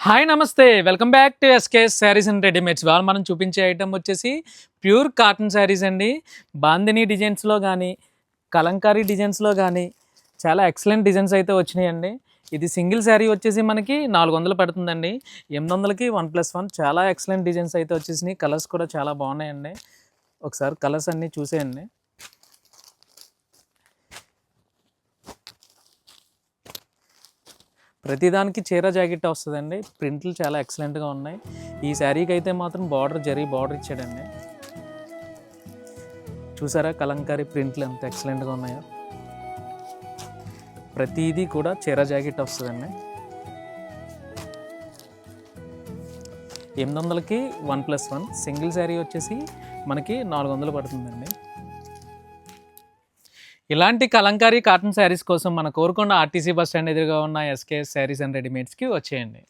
Hi నమస్తే welcome back to SKS saris and readymades. ఇవాళ మనం చూపించే ఐటమ్ వచ్చేసి ప్యూర్ కాటన్ శారీస్ అండి. బాందినీ డిజైన్స్లో కానీ కలంకారీ డిజైన్స్లో కానీ చాలా ఎక్సలెంట్ డిజైన్స్ అయితే వచ్చినాయండి. ఇది సింగిల్ శారీ వచ్చేసి మనకి 400 పడుతుందండి. 800కి 1+1 చాలా ఎక్సలెంట్ డిజైన్స్ అయితే వచ్చేసినాయి. కలర్స్ కూడా చాలా బాగున్నాయండి. ఒకసారి కలర్స్ అన్నీ చూసేయండి. ప్రతిదానికి చీర జాకెట్ వస్తుందండి. ప్రింట్లు చాలా ఎక్సలెంట్గా ఉన్నాయి. ఈ శారీకి అయితే మాత్రం బార్డర్ ఇచ్చాడండి. చూసారా కలంకారీ ప్రింట్లు ఎంత ఎక్సలెంట్గా ఉన్నాయో. ప్రతిదీ కూడా చీర జాకెట్ వస్తుందండి. 800కి 1+1 సింగిల్ శారీ వచ్చేసి మనకి 400 పడుతుందండి. ఇలాంటి కలంకారీ కాటన్ శారీస్ కోసం మన కోరుకొండ ఆర్టీసీ బస్ స్టాండ్ ఎదురుగా ఉన్న ఎస్కేఎస్ శారీస్ అండ్ రెడీమేడ్స్కి వచ్చేయండి.